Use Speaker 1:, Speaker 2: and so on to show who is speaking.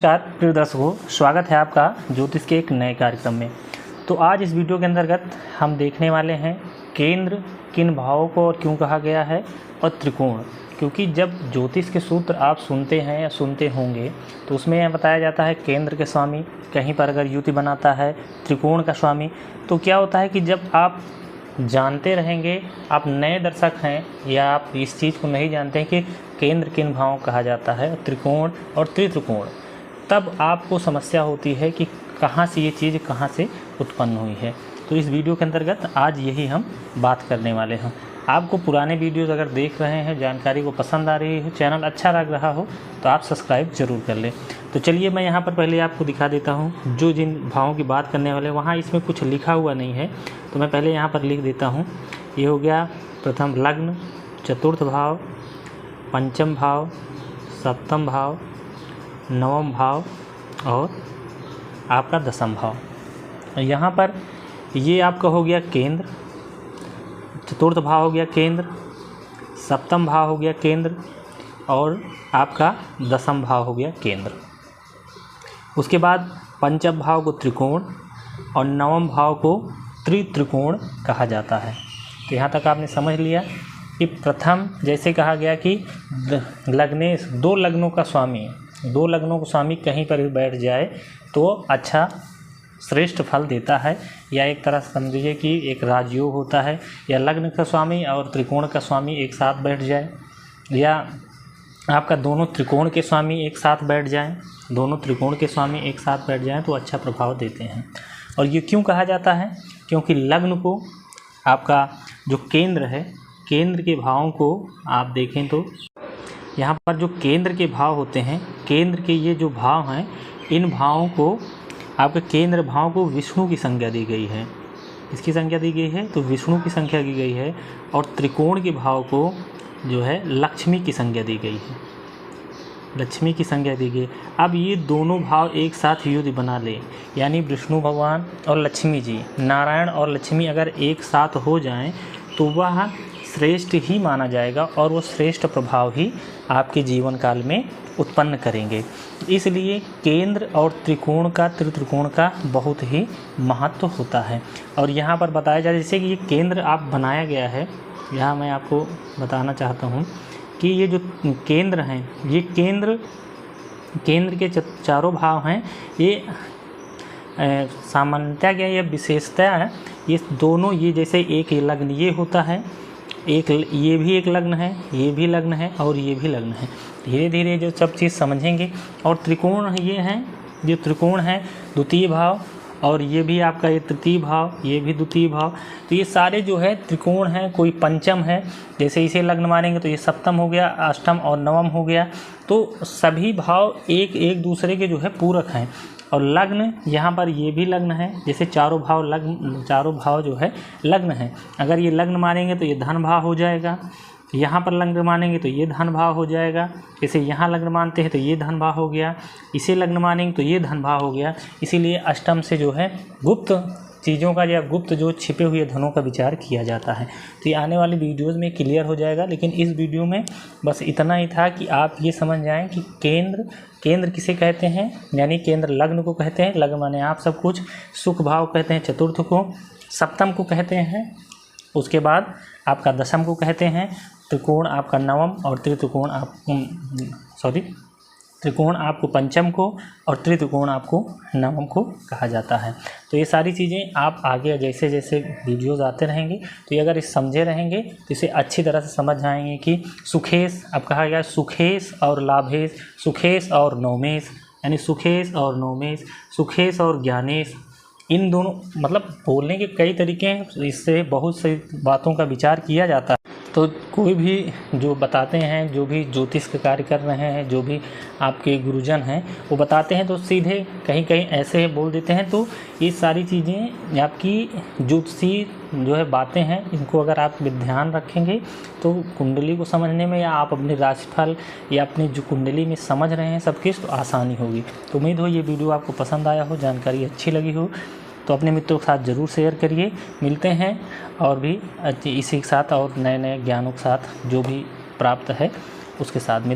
Speaker 1: नमस्कार प्रिय दर्शकों, स्वागत है आपका ज्योतिष के एक नए कार्यक्रम में। तो आज इस वीडियो के अंतर्गत हम देखने वाले हैं केंद्र किन भावों को और क्यों कहा गया है, और त्रिकोण। क्योंकि जब ज्योतिष के सूत्र आप सुनते हैं या सुनते होंगे तो उसमें यह बताया जाता है केंद्र के स्वामी, कहीं पर अगर युति बनाता है त्रिकोण का स्वामी। तो क्या होता है कि जब आप जानते रहेंगे, आप नए दर्शक हैं या आप इस चीज़ को नहीं जानते हैं कि केंद्र किन भावों कहा जाता है, त्रिकोण और त्रित्रिकोण, तब आपको समस्या होती है कि कहाँ से ये चीज़ कहाँ से उत्पन्न हुई है। तो इस वीडियो के अंतर्गत आज यही हम बात करने वाले हैं। आपको पुराने वीडियोज़ अगर देख रहे हैं, जानकारी को पसंद आ रही है, चैनल अच्छा लग रहा हो तो आप सब्सक्राइब ज़रूर कर लें। तो चलिए मैं यहाँ पर पहले आपको दिखा देता हूँ जो जिन भावों की बात करने वाले, वहाँ इसमें कुछ लिखा हुआ नहीं है तो मैं पहले यहाँ पर लिख देता हूँ। ये हो गया प्रथम लग्न, चतुर्थ भाव, पंचम भाव, सप्तम भाव, नवम भाव और आपका दसम भाव। यहाँ पर ये आपका हो गया केंद्र, चतुर्थ भाव हो गया केंद्र, सप्तम भाव हो गया केंद्र और आपका दसम भाव हो गया केंद्र। उसके बाद पंचम भाव को त्रिकोण और नवम भाव को त्रित्रिकोण कहा जाता है। तो यहाँ तक आपने समझ लिया कि प्रथम जैसे कहा गया कि लग्नेश, दो लग्नों का स्वामी कहीं पर भी बैठ जाए तो अच्छा श्रेष्ठ फल देता है, या एक तरह समझिए कि एक राजयोग होता है। या लग्न का स्वामी और त्रिकोण का स्वामी एक साथ बैठ जाए, या आपका दोनों त्रिकोण के स्वामी एक साथ बैठ जाएं, तो अच्छा प्रभाव देते हैं। और ये क्यों कहा जाता है? क्योंकि लग्न को आपका जो केंद्र है, केंद्र के भावों को आप देखें तो यहाँ पर जो केंद्र के भाव होते हैं, केंद्र के ये जो भाव हैं, इन भावों को आपके केंद्र भाव को विष्णु की संज्ञा दी गई है। इसकी संज्ञा दी गई है तो विष्णु की संख्या दी गई है। और त्रिकोण के भाव को जो है लक्ष्मी की संज्ञा दी गई है, अब ये दोनों भाव एक साथ युति बना ले, यानी विष्णु भगवान और लक्ष्मी जी, नारायण और लक्ष्मी अगर एक साथ हो जाएं तो वह श्रेष्ठ ही माना जाएगा और वो श्रेष्ठ प्रभाव ही आपके जीवन काल में उत्पन्न करेंगे। इसलिए केंद्र और त्रित्रिकोण का बहुत ही महत्व होता है। और यहाँ पर बताया जाए जैसे कि ये केंद्र आप बनाया गया है, यहाँ मैं आपको बताना चाहता हूँ कि ये जो केंद्र हैं, ये केंद्र के चारों भाव हैं, ये सामान्यतः क्या या विशेषता है, ये दोनों, ये जैसे एक लग्न ये होता है, एक ये भी एक लग्न है, ये भी लग्न है और ये भी लग्न है। धीरे धीरे जो सब चीज़ समझेंगे। और त्रिकोण ये हैं, जो त्रिकोण है द्वितीय भाव, और ये भी आपका ये तृतीय भाव, ये भी द्वितीय भाव। तो ये सारे जो है त्रिकोण हैं। कोई पंचम है, जैसे इसे लग्न मानेंगे तो ये सप्तम हो गया, अष्टम और नवम हो गया। तो सभी भाव एक दूसरे के जो है पूरक हैं। और लग्न, यहाँ पर ये भी लग्न है, जैसे चारों भाव जो है लग्न है। अगर ये लग्न मानेंगे तो ये धन भाव हो जाएगा, यहाँ पर लग्न मानेंगे तो ये धन भाव हो जाएगा। जैसे यहाँ लग्न मानते हैं तो ये धन भाव हो गया, इसे लग्न मानेंगे तो ये धन भाव हो गया। इसीलिए अष्टम से जो है गुप्त चीज़ों का या गुप्त जो छिपे हुए धनों का विचार किया जाता है। तो ये आने वाली वीडियोस में क्लियर हो जाएगा, लेकिन इस वीडियो में बस इतना ही था कि आप ये समझ जाएं कि केंद्र किसे कहते हैं, यानी केंद्र लग्न को कहते हैं। लग्न माने आप सब कुछ, सुख भाव कहते हैं चतुर्थ को, सप्तम को कहते हैं, उसके बाद आपका दसम को कहते हैं, त्रिकोण आपका नवम और त्रिकोण आपको पंचम को और त्रित्रिकोण आपको नवम को कहा जाता है। तो ये सारी चीज़ें आप आगे जैसे जैसे वीडियोज़ आते रहेंगे तो ये अगर इस समझे रहेंगे तो इसे अच्छी तरह से समझ जाएंगे कि सुखेश, अब कहा गया सुखेश और लाभेश, सुखेश और नवमेश, यानी सुखेश और नवमेश, सुखेश और ज्ञानेश, इन दोनों मतलब बोलने के कई तरीके हैं। इससे बहुत सी बातों का विचार किया जाता है। तो कोई भी जो बताते हैं, जो भी ज्योतिष का कार्य कर रहे हैं, जो भी आपके गुरुजन हैं वो बताते हैं तो सीधे कहीं ऐसे बोल देते हैं। तो ये सारी चीज़ें आपकी ज्योतिषी जो है बातें हैं, इनको अगर आप ध्यान रखेंगे तो कुंडली को समझने में, या आप अपने राशिफल या अपनी जो कुंडली में समझ रहे हैं सब कुछ, तो आसानी होगी। तो उम्मीद हो ये वीडियो आपको पसंद आया हो, जानकारी अच्छी लगी हो, तो अपने मित्रों के साथ ज़रूर शेयर करिए। मिलते हैं और भी इसी के साथ और नए नए ज्ञानों के साथ जो भी प्राप्त है उसके साथ